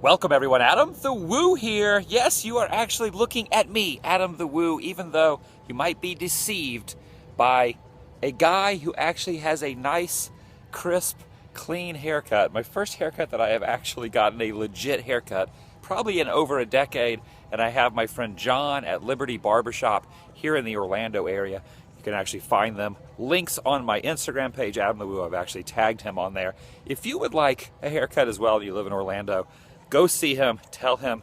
Welcome everyone, AdamTheWoo here. Yes, you are actually looking at me, AdamTheWoo, even though you might be deceived by a guy who actually has a nice, crisp, clean haircut. My first haircut that I have actually gotten a legit haircut, probably in over a decade, and I have my friend John at Liberty Barbershop here in the Orlando area. You can actually find them. Links on my Instagram page, AdamTheWoo. I've actually tagged him on there. If you would like a haircut as well and you live in Orlando, go see him, tell him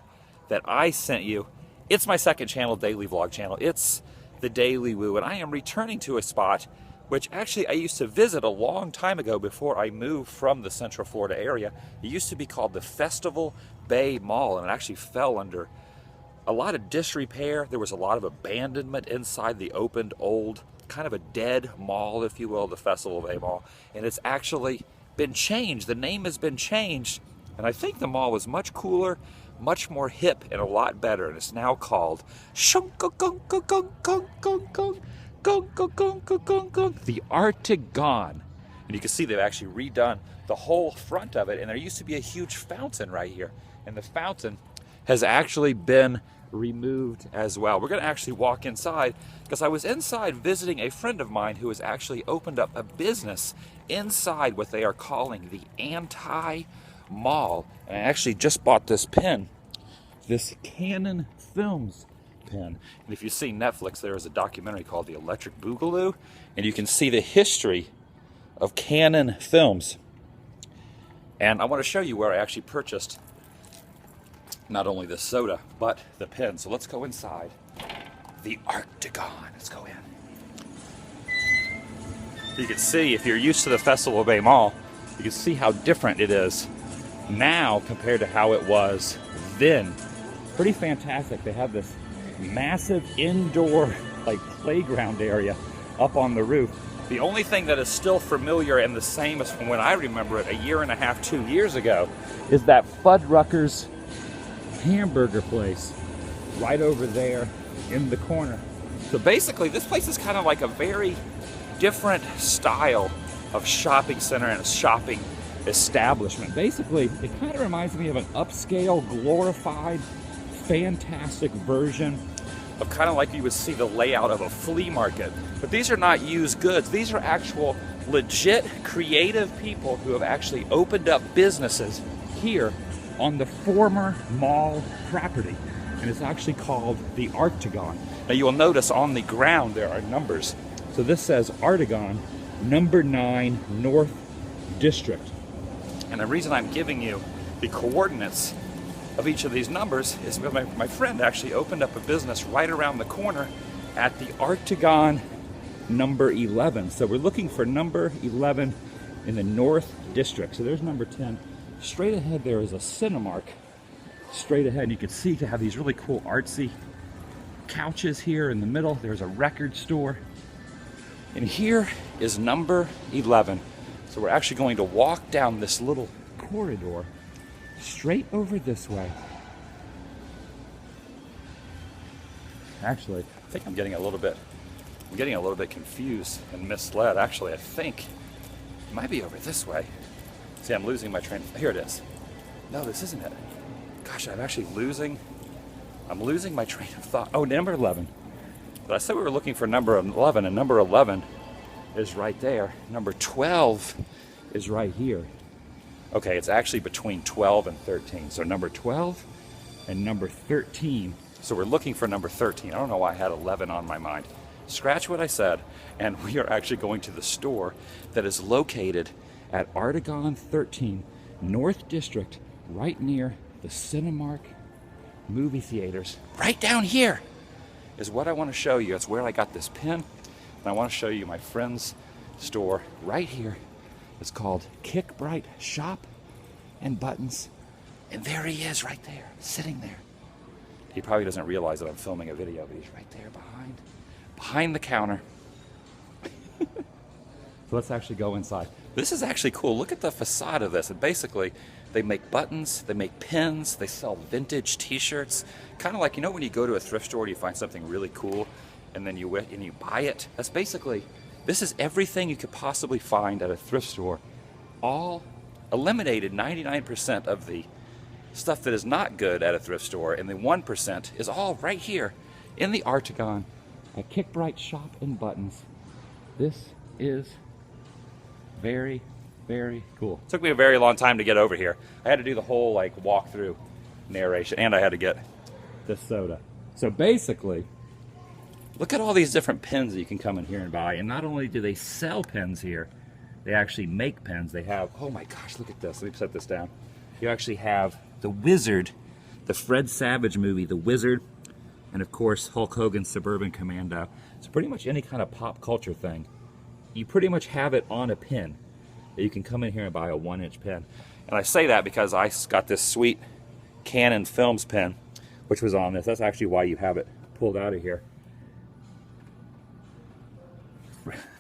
that I sent you. It's my second channel, daily vlog channel. It's TheDailyWoo, and I am returning to a spot which actually I used to visit a long time ago before I moved from the Central Florida area. It used to be called the Festival Bay Mall, and it actually fell under a lot of disrepair. There was a lot of abandonment inside the opened old, kind of a dead mall, if you will, the Festival Bay Mall. And it's actually been changed. The name has been changed. And I think the mall was much cooler, much more hip, and a lot better. And it's now called the Artagon. And you can see they've actually redone the whole front of it. And there used to be a huge fountain right here. And the fountain has actually been removed as well. We're going to actually walk inside because I was inside visiting a friend of mine who has actually opened up a business inside what they are calling the Anti-Mall. And I actually just bought this pen, this Canon Films pen. And if you see Netflix, there is a documentary called The Electric Boogaloo, and you can see the history of Canon Films. And I want to show you where I actually purchased not only the soda, but the pen. So let's go inside the Artagon. Let's go in. You can see, if you're used to the Festival Bay Mall, you can see how different it is now compared to how it was then. Pretty fantastic. They have this massive indoor playground area up on the roof. The only thing that is still familiar and the same as from when I remember it a year and a half, 2 years ago, is that Fuddruckers Hamburger place right over there in the corner. So basically this place is kind of like a very different style of shopping center and a shopping establishment. Basically it kind of reminds me of an upscale, glorified, fantastic version of kind of like you would see the layout of a flea market. But these are not used goods. These are actual legit creative people who have actually opened up businesses here on the former mall property, and it's actually called the Artagon. Now you will notice on the ground there are numbers. So this says Artagon, number 9 North District. And the reason I'm giving you the coordinates of each of these numbers is because my friend actually opened up a business right around the corner at the Artagon number 11. So we're looking for number 11 in the North District. So there's number 10. Straight ahead there is a Cinemark. Straight ahead, you can see to have these really cool artsy couches here in the middle. There's a record store. And here is number 11. So we're actually going to walk down this little corridor straight over this way. Actually, I think I'm getting a little bit confused and misled. Actually, I think it might be over this way. See, I'm losing my train. Here it is. No, this isn't it. Gosh, I'm losing my train of thought. Oh, number 11. But I said we were looking for number 11, and number 11 is right there. Number 12 is right here. Okay, it's actually between 12 and 13. So number 12 and number 13. So we're looking for number 13. I don't know why I had 11 on my mind. Scratch what I said, and we are actually going to the store that is located at Artagon 13, North District, right near the Cinemark movie theaters. Right down here is what I want to show you. It's where I got this pen, and I want to show you my friend's store right here. It's called Kick Bright Shop and Buttons, and there he is right there, sitting there. He probably doesn't realize that I'm filming a video, but he's right there behind the counter. So let's actually go inside. This is actually cool. Look at the facade of this. And basically, they make buttons, they make pins, they sell vintage t-shirts. Kind of like, you know, when you go to a thrift store and you find something really cool and then you buy it. That's basically, this is everything you could possibly find at a thrift store. All eliminated 99% of the stuff that is not good at a thrift store, and the 1% is all right here in the Artagon at Kick Bright Shop and Buttons. This is very, very cool. It took me a very long time to get over here. I had to do the whole like walkthrough narration, and I had to get this soda. So basically, look at all these different pens that you can come in here and buy. And not only do they sell pens here, they actually make pens. They have, oh my gosh, look at this. Let me set this down. You actually have The Wizard, the Fred Savage movie, The Wizard, and of course Hulk Hogan's Suburban Commando. So pretty much any kind of pop culture thing, you pretty much have it on a pen. You can come in here and buy a 1-inch pen. And I say that because I got this sweet Canon Films pen, which was on this. That's actually why you have it pulled out of here.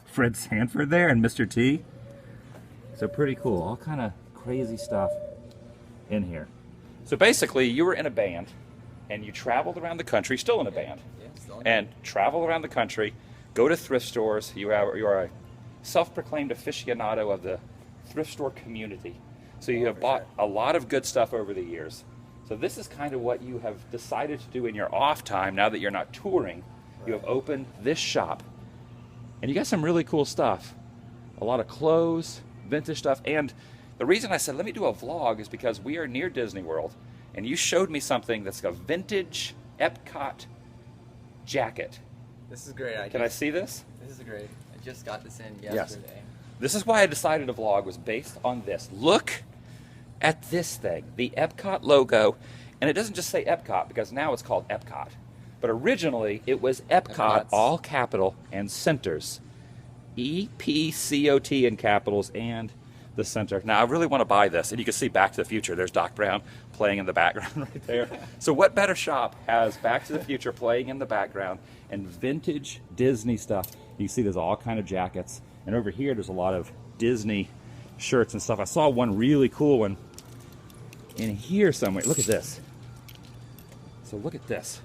Fred Sanford there and Mr. T. So pretty cool. All kind of crazy stuff in here. So basically, you were in a band, and you traveled around the country, still in a band, and travel around the country, go to thrift stores. You are a self-proclaimed aficionado of the thrift store community. So you have bought a lot of good stuff over the years. So this is kind of what you have decided to do in your off time now that you're not touring. You have opened this shop, and you got some really cool stuff. A lot of clothes, vintage stuff, and the reason I said let me do a vlog is because we are near Disney World, and you showed me something that's a vintage Epcot jacket. This is great. Can I see this? This is great. I just got this in yesterday. Yes. This is why I decided to vlog, was based on this. Look at this thing, the Epcot logo, and it doesn't just say Epcot because now it's called Epcot. But originally it was Epcot, all capital, and centers. E-P-C-O-T in capitals and the center. Now I really want to buy this, and you can see Back to the Future. There's Doc Brown playing in the background right there. So what better shop has Back to the Future playing in the background and vintage Disney stuff? You see there's all kind of jackets, and over here there's a lot of Disney shirts and stuff. I saw one really cool one in here somewhere. Look at this. So look at this.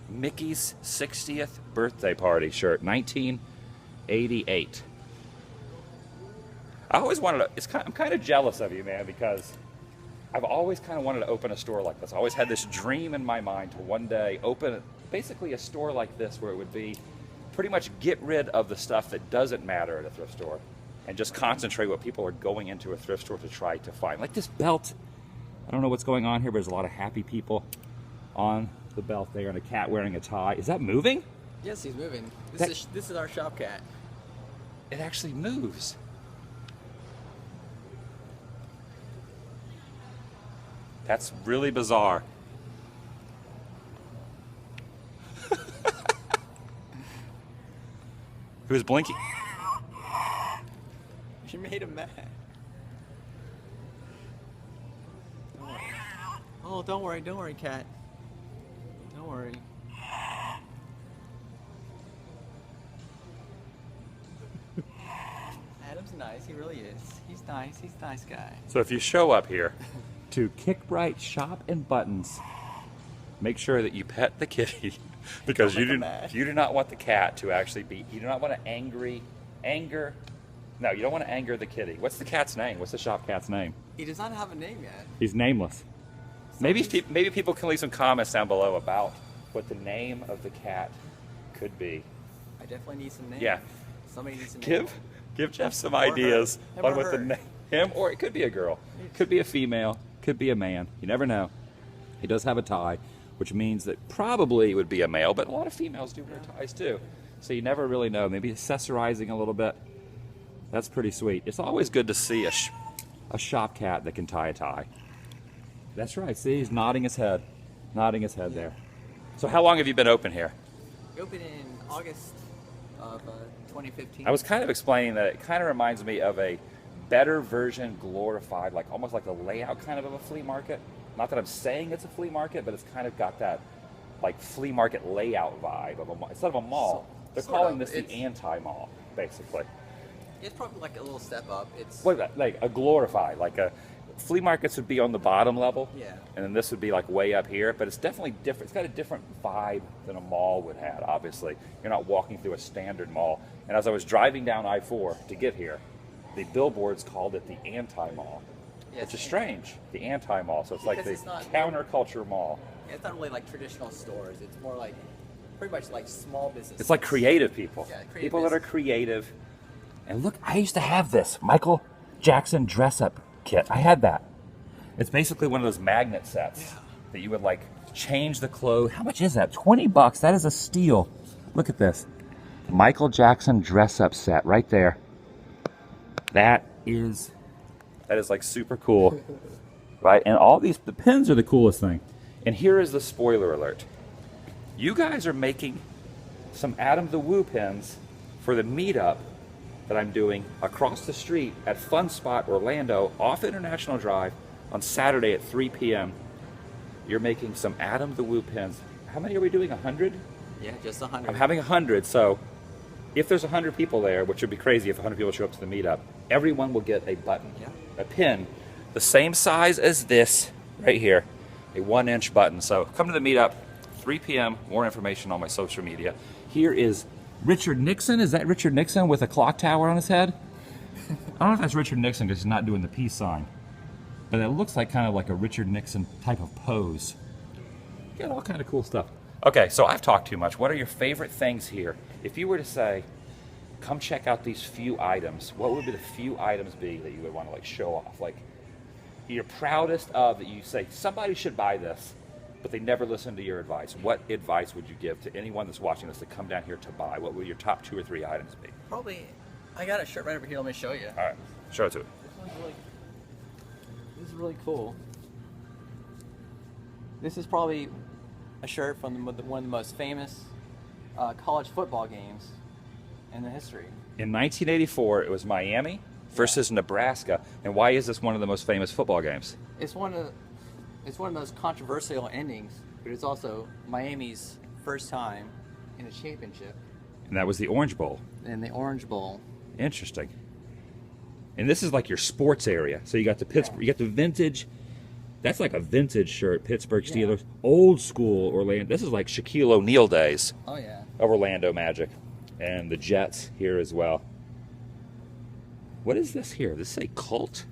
Mickey's 60th birthday party shirt, 1988. I always wanted to, I'm kind of jealous of you, man, because I've always kind of wanted to open a store like this. I always had this dream in my mind to one day open basically a store like this where it would be pretty much get rid of the stuff that doesn't matter at a thrift store and just concentrate what people are going into a thrift store to try to find. Like this belt. I don't know what's going on here, but there's a lot of happy people on the belt there and a cat wearing a tie. Is that moving? Yes, he's moving. This is our shop cat. It actually moves. That's really bizarre. Who's blinking? You made him mad. Oh, don't worry, cat. Don't worry. Adam's nice, he really is. He's nice, he's a nice guy. So if you show up here to Kick Bright Shop and Buttons, make sure that you pet the kitty because you do not want the cat to actually be, you do not want to anger, no, you don't want to anger the kitty. What's the cat's name? What's the shop cat's name? He does not have a name yet. He's nameless. Maybe people can leave some comments down below about what the name of the cat could be. I definitely need some names. Yeah. Somebody needs some names. Give Jeff some ideas on what the name. Him, or it could be a girl, could be a female, could be a man. You never know. He does have a tie, which means that probably it would be a male, but a lot of females do wear ties too. So you never really know. Maybe accessorizing a little bit. That's pretty sweet. It's always good to see a shop cat that can tie a tie. That's right. See, he's nodding his head there. So how long have you been open here? We opened in August of 2015. I was kind of explaining that it kind of reminds me of a better version, glorified, like almost like the layout kind of a flea market. Not that I'm saying it's a flea market, but it's kind of got that like flea market layout vibe of a instead of a mall. They're calling this the anti-mall, basically. It's probably like a little step up. It's like a glorified, like a flea markets would be on the bottom level, yeah, and then this would be like way up here. But it's definitely different. It's got a different vibe than a mall would have. Obviously, you're not walking through a standard mall. And as I was driving down I-4 to get here, the billboards called it the anti-mall. Yes. which is strange. The anti-mall, so it's like Because the it's not- counterculture mall. It's not really like traditional stores. It's more like pretty much like small business. It's like creative people. Yeah, creative people that are business. creative. And look, I used to have this Michael Jackson dress-up kit. I had that. It's basically one of those magnet sets that you would like change the clothes. How much is that? $20. That is a steal. Look at this. Michael Jackson dress-up set right there. That is like super cool. Right? And all these, the pins are the coolest thing. And here is the spoiler alert. You guys are making some AdamTheWoo pins for the meetup that I'm doing across the street at Fun Spot Orlando off International Drive on Saturday at 3 p.m. You're making some AdamTheWoo pins. How many are we doing? 100? Yeah, just 100. I'm having 100, so if there's 100 people there, which would be crazy if 100 people show up to the meetup, everyone will get a button, a pin, the same size as this right here, a 1-inch button. So come to the meetup, 3 p.m., more information on my social media. Here is Richard Nixon. Is that Richard Nixon with a clock tower on his head? I don't know if that's Richard Nixon because he's not doing the peace sign. But it looks like kind of like a Richard Nixon type of pose. Got all kind of cool stuff. Okay, so I've talked too much. What are your favorite things here? If you were to say, come check out these few items, what would be the few items be that you would want to like show off? Like you're proudest of that you say, somebody should buy this, but they never listen to your advice. What advice would you give to anyone that's watching this to come down here to buy? What would your top 2 or 3 items be? Probably, I got a shirt right over here. Let me show you. All right, show it to me. This is really cool. This is probably a shirt from one of the most famous college football games in the history. In 1984, it was Miami versus Nebraska. And why is this one of the most famous football games? It's one of the most controversial endings, but it's also Miami's first time in a championship. And that was the Orange Bowl. In the Orange Bowl. Interesting. And this is like your sports area. So you got the Pittsburgh, you got the vintage. That's like a vintage shirt, Pittsburgh Steelers. Old school Orlando. This is like Shaquille O'Neal days. Oh yeah. Of Orlando Magic. And the Jets here as well. What is this here? Does this say cult?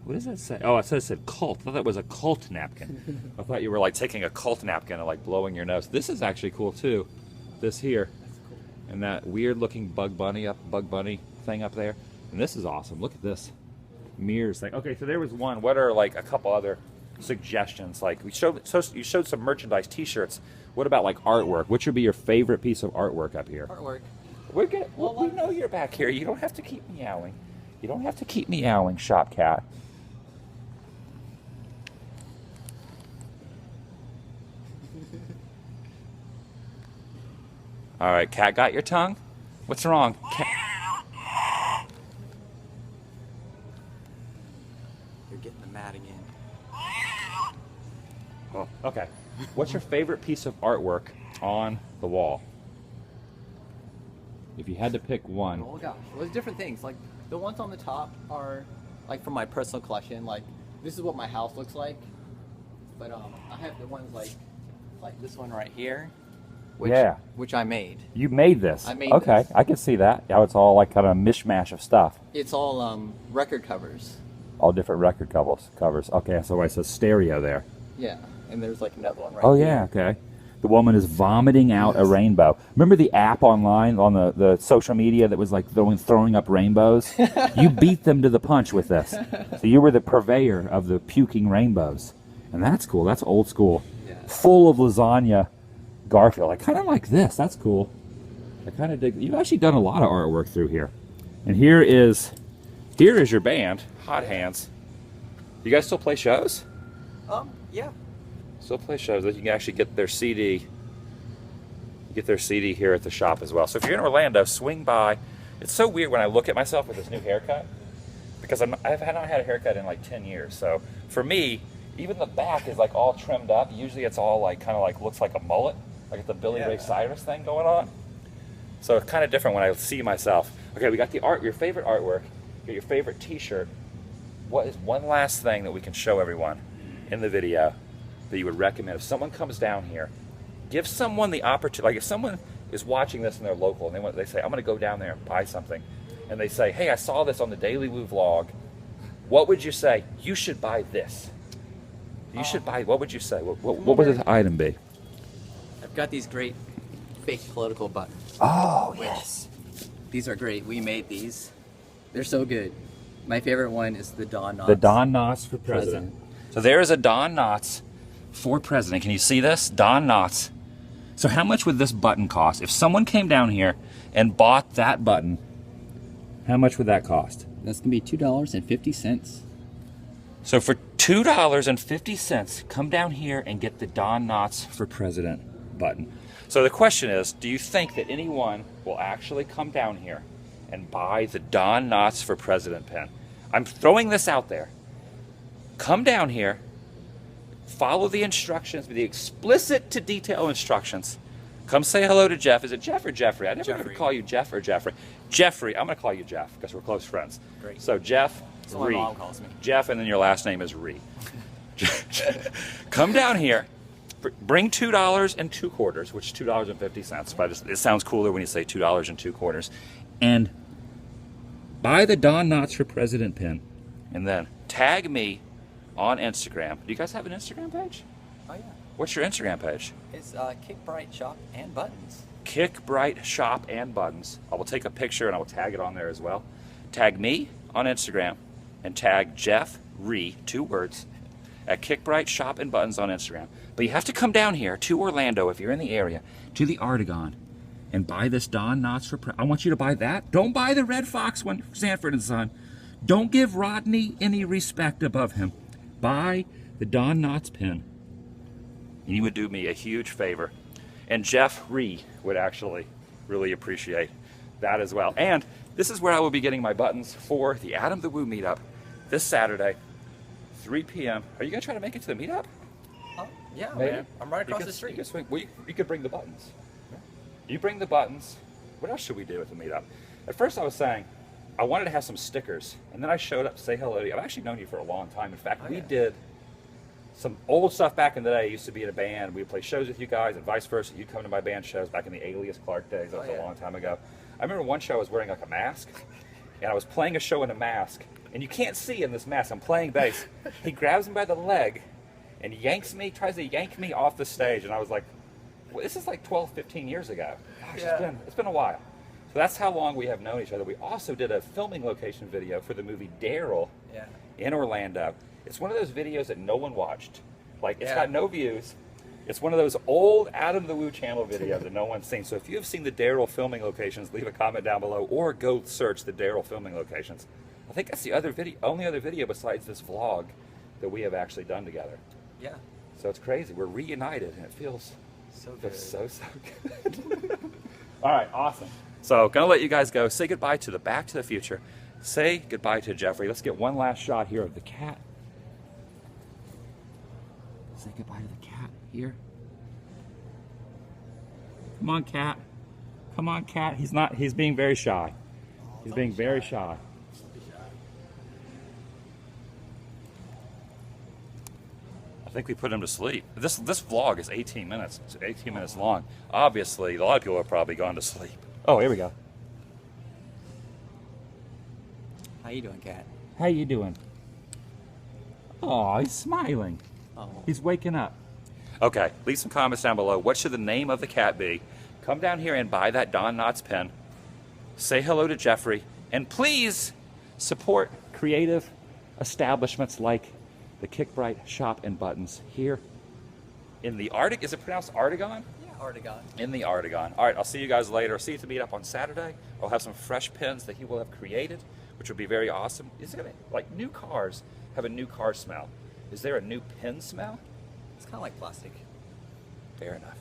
What does that say? Oh, it said cult. I thought that was a cult napkin. I thought you were like taking a cult napkin and like blowing your nose. This is actually cool too. This here. That's cool. And that weird looking Bug Bunny thing up there. And this is awesome. Look at this mirrors thing. Okay, so there was one. What are like a couple other suggestions? Like you showed some merchandise, T-shirts. What about like artwork? What should be your favorite piece of artwork up here? Artwork. We know you're back here. You don't have to keep meowing. You don't have to keep meowing, shop cat. All right, cat got your tongue? What's wrong? You're getting the mad again. Oh, okay. What's your favorite piece of artwork on the wall? If you had to pick one. Oh gosh, well, there's different things. Like the ones on the top are like from my personal collection. Like this is what my house looks like. But I have the ones like this one right here. Which I made. You made this? I made Okay, this. I can see that. Now it's all like kind of a mishmash of stuff. It's all record covers. All different record covers. Okay, so it says stereo there. Yeah, and there's like another one right Oh here. yeah, okay. The woman is vomiting out a rainbow. Remember the app online on the social media that was like throwing up rainbows? You beat them to the punch with this. So you were the purveyor of the puking rainbows. And that's cool. That's old school. Yeah. Full of lasagna Garfield. I kind of like this. That's cool. I kind of dig. You've actually done a lot of artwork through here. And here is your band, Hot Hands. You guys still play shows? Yeah. Still play shows. You can actually get their CD. Get their CD here at the shop as well. So if you're in Orlando, swing by. It's so weird when I look at myself with this new haircut because I've not had a haircut in like 10 years. So for me, even the back is like all trimmed up. Usually it's all like kind of like looks like a mullet, like it's the Billy Ray Cyrus thing going on. So it's kind of different when I see myself. Okay, we got the art, your favorite artwork, your favorite T-shirt. What is one last thing that we can show everyone in the video that you would recommend if someone comes down here? Give someone the opportunity. Like if someone is watching this and they're local and they say, I'm going to go down there and buy something, and they say, hey, I saw this on the TheDailyWoo vlog. what would you say? You should buy this. You should buy, what would you say? What would the item be? I've got these great fake political buttons. Oh, yes. These are great. We made these. They're so good. My favorite one is the Don Knotts. The Don Knotts for president. So there is a Don Knotts for president. Can you see this? Don Knotts. So how much would this button cost? If someone came down here and bought that button, how much would that cost? That's going to be $2.50. So for $2.50, come down here and get the Don Knotts for president button. So the question is, do you think that anyone will actually come down here and buy the Don Knotts for president pin? I'm throwing this out there. Come down here, follow the instructions, the explicit to detail instructions. Come say hello to Jeff. Is it Jeff or Jeffrey? I never call you Jeff or Jeffrey. Jeffrey, I'm going to call you Jeff because we're close friends. Great. So Jeff, That's what my mom calls me. Jeff, and then your last name is Ree. Come down here, bring $2 and 2 quarters, which is $2.50. But it sounds cooler when you say $2 and 2 quarters, and buy the Don Knotts for president pin, and then tag me on Instagram. Do you guys have an Instagram page? Oh, yeah. What's your Instagram page? It's Kick Bright Shop and Buttons. Kick Bright Shop and Buttons. I will take a picture and I will tag it on there as well. Tag me on Instagram and tag Jeff Ree, 2 words, at Kick Bright Shop and Buttons on Instagram. But you have to come down here to Orlando if you're in the area, to the Artagon, and buy this Don Knotts for I want you to buy that. Don't buy the Red Fox one, Sanford and Son. Don't give Rodney any respect above him. Buy the Don Knotts pin. And you would do me a huge favor. And Jeff Ree would actually really appreciate that as well. And this is where I will be getting my buttons for the AdamTheWoo meetup this Saturday, 3 p.m. Are you going to try to make it to the meetup? Yeah, Maybe. man. I'm right across the street. You could, swing, well, you could bring the buttons. You bring the buttons. What else should we do at the meetup? At first I was saying I wanted to have some stickers. And then I showed up to say hello to you. I've actually known you for a long time. In fact, we did some old stuff back in the day. I used to be in a band. We'd play shows with you guys and vice versa. You'd come to my band shows back in the Alias Clark days. That was a long time ago. I remember one show I was wearing like a mask. And I was playing a show in a mask. And you can't see in this mask. I'm playing bass. He grabs me by the leg and yanks me, tries to yank me off the stage. And I was like, well, this is like 12, 15 years ago. Gosh, it's been a while. So that's how long we have known each other. We also did a filming location video for the movie Daryl in Orlando. It's one of those videos that no one watched. Like, it's got no views. It's one of those old AdamTheWoo channel videos that no one's seen. So if you have seen the Daryl filming locations, leave a comment down below or go search the Daryl filming locations. I think that's the only other video besides this vlog that we have actually done together. Yeah. So it's crazy. We're reunited and it feels so good. So good. All right, awesome. So gonna let you guys go. Say goodbye to the Back to the Future. Say goodbye to Jeffrey. Let's get one last shot here of the cat. Say goodbye to the cat here. Come on, cat. Come on, cat. He's being very shy. He's being very shy. I think we put him to sleep. This vlog is 18 minutes. It's 18 minutes long. Obviously, a lot of people have probably gone to sleep. Oh, here we go. How you doing, cat? How you doing? Oh, he's smiling. Oh. He's waking up. Okay, leave some comments down below. What should the name of the cat be? Come down here and buy that Don Knotts pen. Say hello to Jeffrey. And please support creative establishments like the Kick Bright Shop and Buttons here in the Arctic. Is it pronounced Artagon? Yeah, Artagon. In the Artagon. All right, I'll see you guys later. I'll see you at the meetup on Saturday. I'll have some fresh pins that he will have created, which will be very awesome. Is it like new cars have a new car smell? Is there a new pin smell? It's kind of like plastic. Fair enough.